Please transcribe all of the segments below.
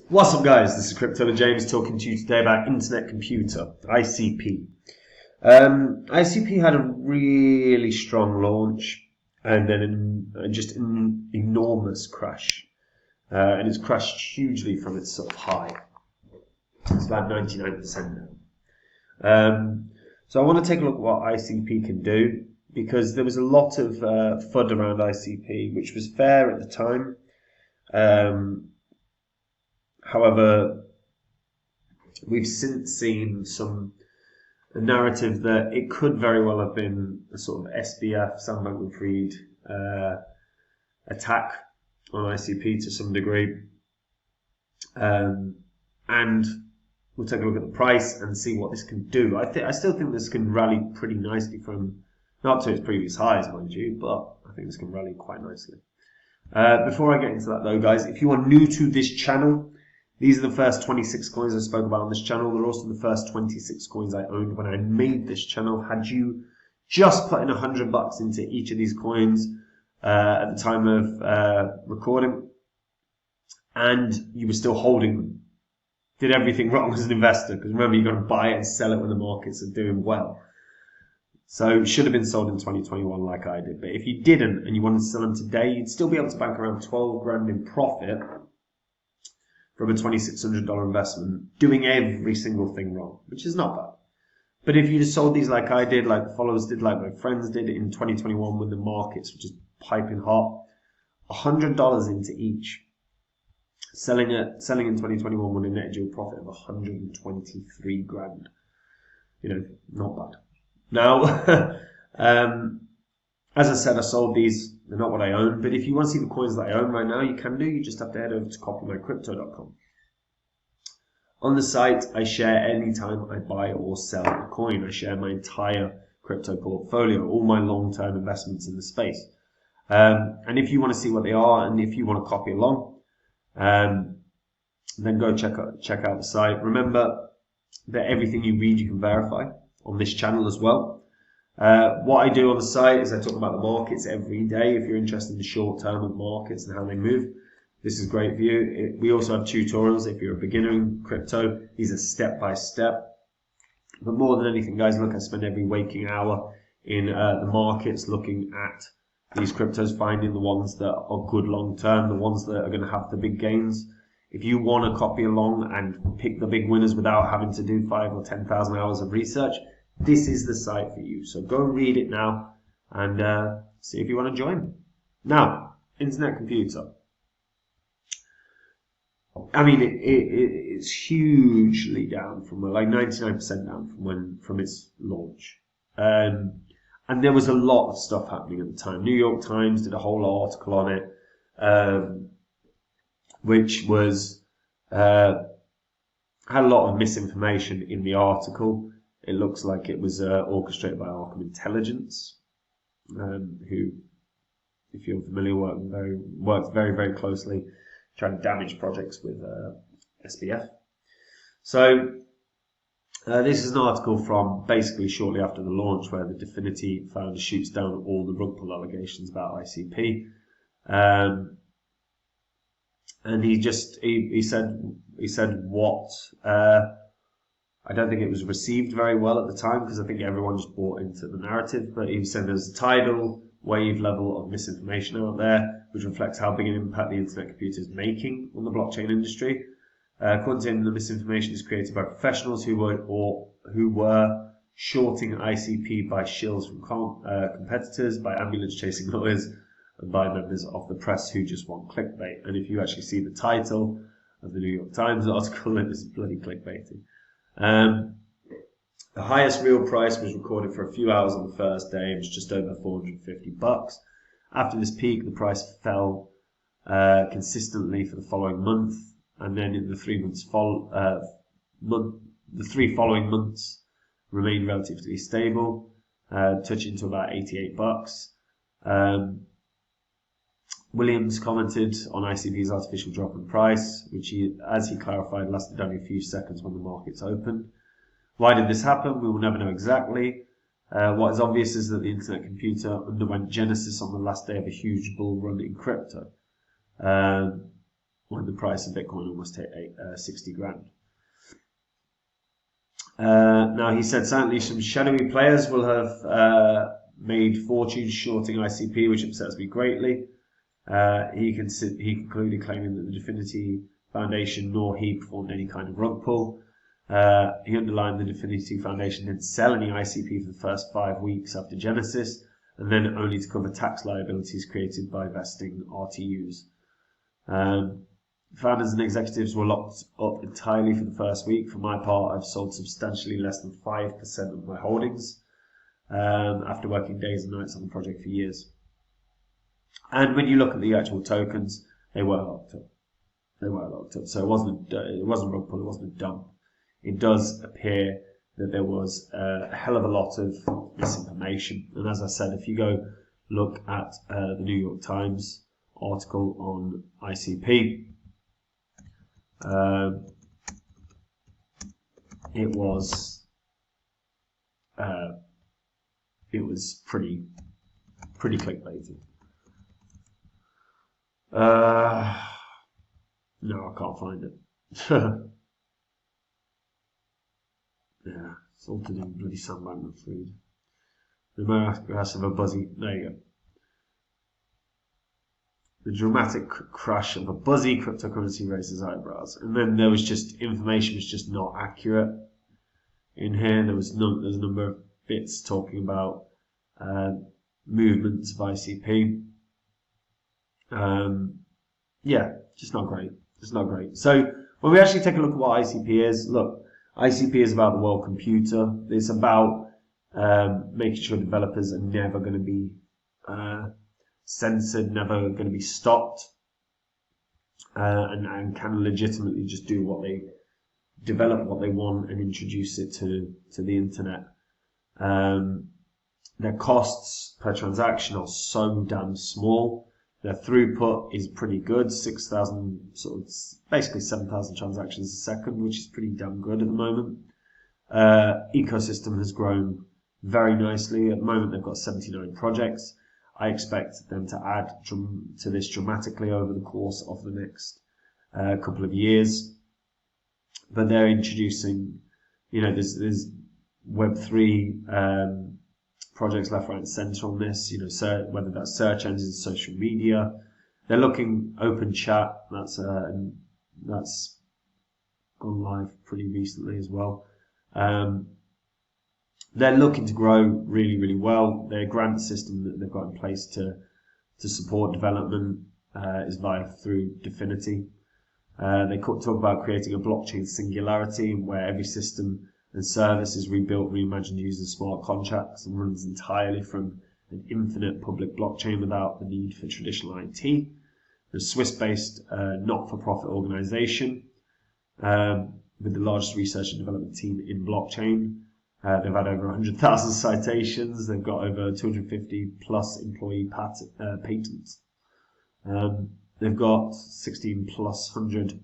What's up, guys? This is Crypto James talking to you today about Internet Computer, ICP. ICP had a really strong launch and then just an enormous crash. And it's crashed hugely from its sort of high. It's about 99% now. So I want to take a look at what ICP can do, because there was a lot of FUD around ICP, which was fair at the time. However, we've since seen a narrative that it could very well have been a sort of SBF, Sam Bankman-Fried attack on ICP to some degree. And we'll take a look at the price and see what this can do. I still think this can rally pretty nicely from, not to its previous highs, mind you, but I think this can rally quite nicely. Before I get into that though, guys, if you are new to this channel, these are the first 26 coins I spoke about on this channel. They're also the first 26 coins I owned when I made this channel. Had you just put in $100 into each of these coins at the time of recording, and you were still holding them, did everything wrong as an investor, because remember, you've got to buy it and sell it when the markets are doing well. So it should have been sold in 2021 like I did. But if you didn't and you wanted to sell them today, you'd still be able to bank around 12 grand in profit from a $2,600 investment, doing every single thing wrong, which is not bad. But if you just sold these like I did, like the followers did, like my friends did in 2021 when the markets were just piping hot, $100 into each, selling in 2021 with a net yield profit of 123 grand. You know, not bad. Now, as I said, I sold these. They're not what I own, but if you want to see the coins that I own right now, you can do. You just have to head over to copymycrypto.com. On the site, I share anytime I buy or sell a coin. I share my entire crypto portfolio, all my long-term investments in the space. And if you want to see what they are, and if you want to copy along, then go check out the site. Remember that everything you read, you can verify on this channel as well. What I do on the site is I talk about the markets every day. If you're interested in the short term of markets and how they move, this is great for you. We also have tutorials if you're a beginner in crypto. These are step by step. But more than anything, guys, look, I spend every waking hour in the markets looking at these cryptos, finding the ones that are good long term, the ones that are going to have the big gains. If you want to copy along and pick the big winners without having to do 5,000 or 10,000 hours of research, this is the site for you. So go read it now and see if you want to join. Now, Internet Computer. I mean, it's hugely down from, like 99% down from its launch. And there was a lot of stuff happening at the time. New York Times did a whole article on it, which was had a lot of misinformation in the article. It looks like it was orchestrated by Arkham Intelligence, who, if you're familiar, worked very, very closely trying to damage projects with SBF. So this is an article from basically shortly after the launch, where the Definity founder shoots down all the rug pull allegations about ICP, and he said what. I don't think it was received very well at the time, because I think everyone just bought into the narrative, but he said there's a tidal wave level of misinformation out there, which reflects how big an impact the internet computer is making on the blockchain industry. According to him, the misinformation is created by professionals who were shorting ICP by shills from competitors, by ambulance-chasing lawyers, and by members of the press who just want clickbait. And if you actually see the title of the New York Times article, it was bloody clickbaiting. The highest real price was recorded for a few hours on the first day. It was just over $450. After this peak, the price fell consistently for the following month, and then in the 3 months the 3 following months remained relatively stable, touching to about $88. Williams commented on ICP's artificial drop in price, which as he clarified, lasted only a few seconds when the markets opened. Why did this happen? We will never know exactly. What is obvious is that the internet computer underwent genesis on the last day of a huge bull run in crypto. when the price of Bitcoin almost hit 60 grand. Now he said certainly some shadowy players will have made fortunes shorting ICP, which upsets me greatly. He concluded claiming that the Definity Foundation nor he performed any kind of rug pull. He underlined the Definity Foundation didn't sell any ICP for the first 5 weeks after Genesis, and then only to cover tax liabilities created by vesting RTUs. Founders and executives were locked up entirely for the first week. For my part, I've sold substantially less than 5% of my holdings after working days and nights on the project for years. And when you look at the actual tokens, they were locked up. So it wasn't a rug pull, it wasn't a dump. It does appear that there was a hell of a lot of misinformation. And as I said, if you go look at the New York Times article on ICP, it was pretty clickbaity. No, I can't find it. Yeah, it's all to do with bloody Sam Bankman-Fried. The mass of a buzzy. There you go. The dramatic crash of a buzzy cryptocurrency raises eyebrows, and then there was just information was just not accurate in here. There's a number of bits talking about movements of ICP. Yeah, just not great. It's not great. So when we actually take a look at what ICP is, look, ICP is about the world computer. It's about making sure developers are never going to be censored, never going to be stopped, and can legitimately just do what they develop, what they want, and introduce it to the internet. Their costs per transaction are so damn small. Their throughput is pretty good, 6,000, basically 7,000 transactions a second, which is pretty damn good at the moment. Ecosystem has grown very nicely. At the moment, they've got 79 projects. I expect them to add to this dramatically over the course of the next couple of years. But they're introducing, there's Web3 projects left, right, and center on this. Whether that's search engines, social media. They're looking open chat. That's gone live pretty recently as well. They're looking to grow really, really well. Their grant system that they've got in place to support development is through Definity. They talk about creating a blockchain singularity where every system and service is rebuilt, reimagined using smart contracts and runs entirely from an infinite public blockchain without the need for traditional IT. They're a Swiss-based not-for-profit organization with the largest research and development team in blockchain. They've had over 100,000 citations. They've got over 250 plus employee patents. They've got 16 plus 100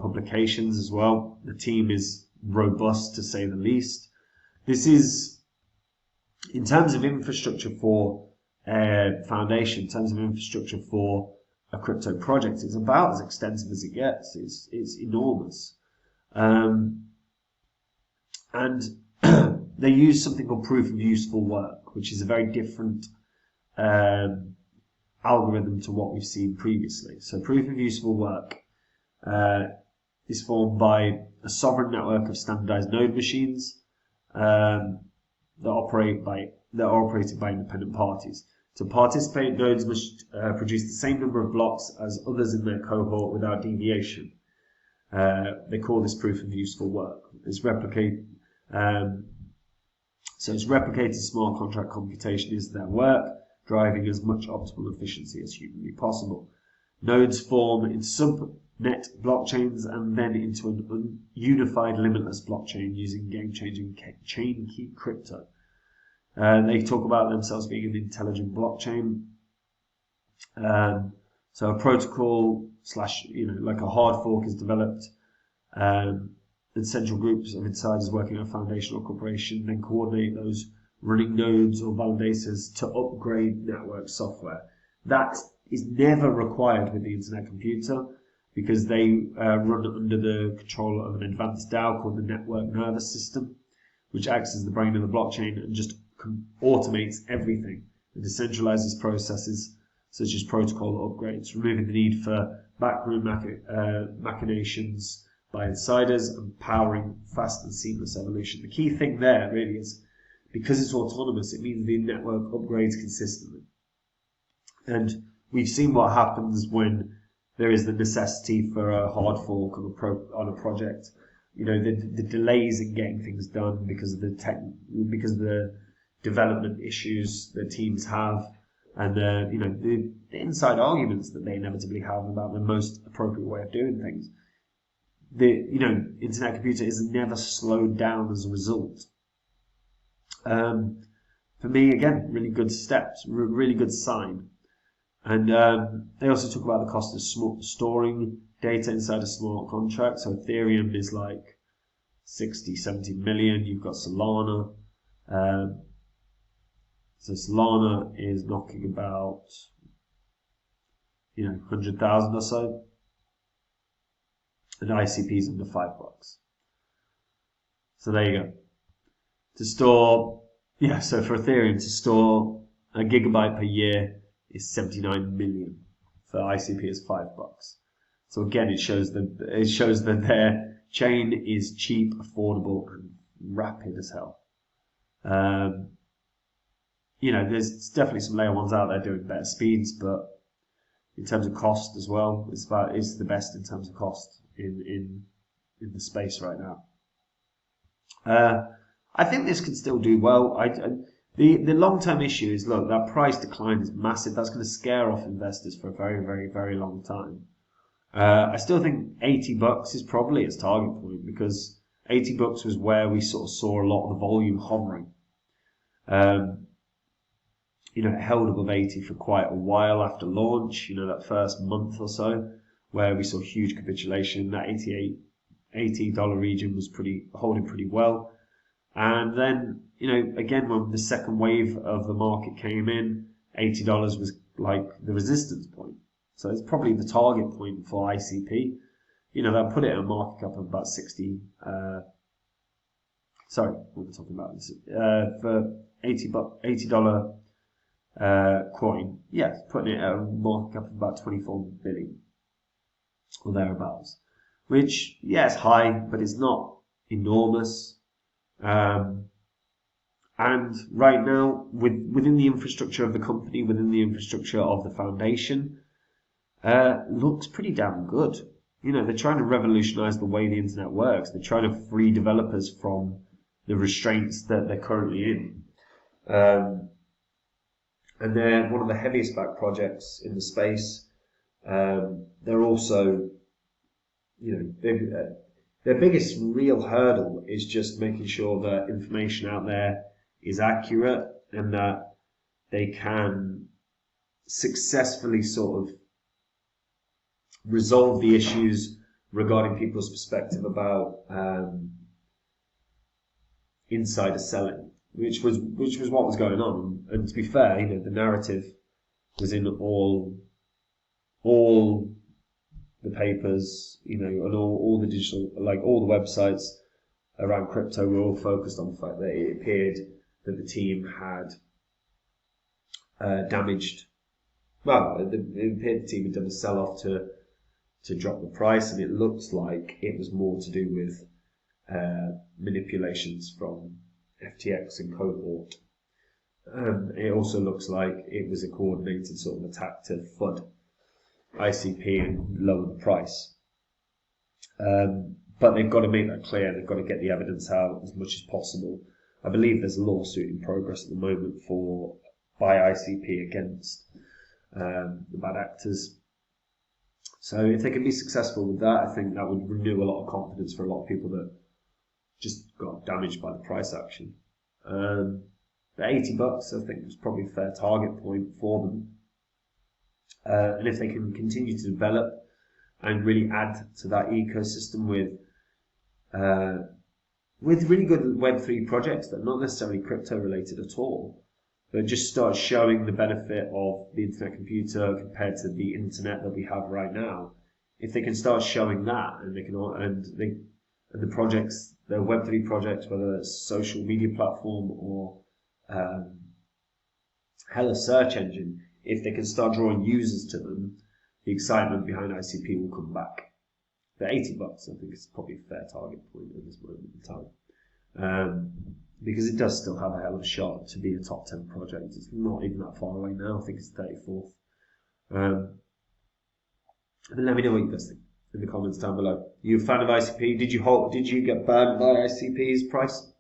publications as well. The team is robust to say the least. This is, in terms of infrastructure for a foundation, in terms of infrastructure for a crypto project, it's about as extensive as it gets. It's enormous. And they use something called proof of useful work, which is a very different algorithm to what we've seen previously. So proof of useful work is formed by a sovereign network of standardized node machines that are operated by independent parties. To participate, nodes must produce the same number of blocks as others in their cohort without deviation. They call this proof of useful work. It's replicated smart contract computation is their work, driving as much optimal efficiency as humanly possible. Nodes form in subnet blockchains and then into an unified limitless blockchain using game-changing chain key crypto. They talk about themselves being an intelligent blockchain. So a protocol / like a hard fork is developed, and central groups of insiders working on a foundation or corporation then coordinate those running nodes or validators to upgrade network software. That is never required with the internet computer. because they run under the control of an advanced DAO called the network nervous system, which acts as the brain of the blockchain and just automates everything and decentralizes processes such as protocol upgrades, removing the need for backroom machinations by insiders and powering fast and seamless evolution. The key thing there really is, because it's autonomous, it means the network upgrades consistently. And we've seen what happens when there is the necessity for a hard fork on a project. You know, the delays in getting things done because of the development issues that teams have, and the inside arguments that they inevitably have about the most appropriate way of doing things. Internet Computer is never slowed down as a result. For me, again, really good steps, really good sign. And they also talk about the cost of storing data inside a smart contract. So Ethereum is like 60, 70 million. You've got Solana. So Solana is knocking about 100,000 or so. And ICP is under $5. So there you go. To store, so for Ethereum to store a gigabyte per year is 79 million. For ICP is $5. So again, it shows that their chain is cheap, affordable, and rapid as hell. There's definitely some layer ones out there doing better speeds, but in terms of cost as well, it's the best in terms of cost in the space right now. I think this can still do well. The long-term issue is, look, that price decline is massive. That's going to scare off investors for a very, very, very long time. I still think $80 is probably its target point, because $80 was where we sort of saw a lot of the volume hovering. It held above 80 for quite a while after launch, that first month or so, where we saw huge capitulation. That $80 region was holding pretty well. And then, again, when the second wave of the market came in, $80 was like the resistance point. So it's probably the target point for ICP. That put it at a market cap of about 60. Sorry, what we're talking about for $80 coin. Yeah, putting it at a market cap of about 24 billion or thereabouts. Which, it's high, but it's not enormous. And right now, within the infrastructure of the company, within the infrastructure of the foundation, looks pretty damn good. They're trying to revolutionize the way the internet works. They're trying to free developers from the restraints that they're currently in. And they're one of the heaviest backed projects in the space. They're also, their biggest real hurdle is just making sure that information out there is accurate and that they can successfully sort of resolve the issues regarding people's perspective about insider selling, which was what was going on. And to be fair, the narrative was in all the papers, and all the digital, like all the websites around crypto were all focused on the fact that it appeared that the team had damaged. Well, it appeared the team had done a sell-off to drop the price, and it looks like it was more to do with manipulations from FTX and cohort. It also looks like it was a coordinated sort of attack to FUD ICP and lower the price. But they've got to make that clear. They've got to get the evidence out as much as possible. I believe there's a lawsuit in progress at the moment by ICP against the bad actors. So if they can be successful with that, I think that would renew a lot of confidence for a lot of people that just got damaged by the price action. The $80, I think, was probably a fair target point for them. And if they can continue to develop and really add to that ecosystem with really good Web3 projects that are not necessarily crypto related at all, but just start showing the benefit of the internet computer compared to the internet that we have right now, if they can start showing that, and they can and the projects, their Web3 projects, whether it's social media platform or a search engine, if they can start drawing users to them, the excitement behind ICP will come back. The $80, I think, is probably a fair target point at this moment in time. Because it does still have a hell of a shot to be a top 10 project. It's not even that far away now. I think it's 34th. But let me know what you guys think in the comments down below. Are you a fan of ICP? Did you get burned by ICP's price?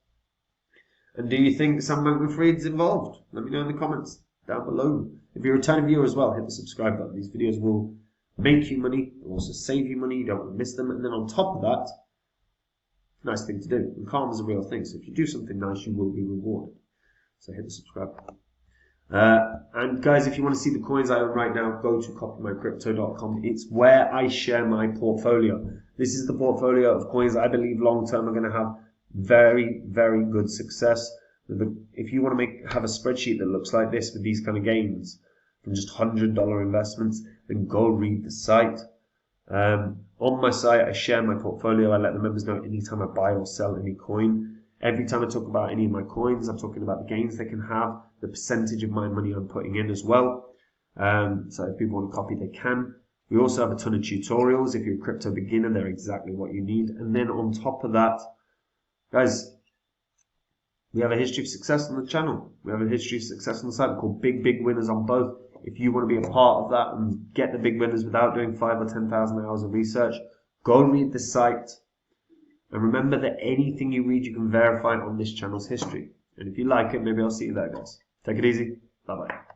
And do you think Sam Bankman-Fried's involved? Let me know in the comments down below. If you're a returning viewer as well, hit the subscribe button. These videos will make you money, they'll also save you money, you don't want to miss them. And then on top of that, nice thing to do. And karma is a real thing, so if you do something nice, you will be rewarded. So hit the subscribe button. And guys, if you want to see the coins I own right now, go to copymycrypto.com. It's where I share my portfolio. This is the portfolio of coins I believe long term are going to have very, very good success. If you want to have a spreadsheet that looks like this with these kind of gains from just $100 investments, then go read the site. On my site, I share my portfolio. I let the members know anytime I buy or sell any coin. Every time I talk about any of my coins, I'm talking about the gains they can have, the percentage of my money I'm putting in as well. So if people want to copy, they can. We also have a ton of tutorials. If you're a crypto beginner, they're exactly what you need. And then on top of that, guys, we have a history of success on the channel. We have a history of success on the site. We're called Big Winners on both. If you want to be a part of that and get the big winners without doing 5,000 or 10,000 hours of research, go read the site. And remember that anything you read, you can verify on this channel's history. And if you like it, maybe I'll see you there, guys. Take it easy. Bye-bye.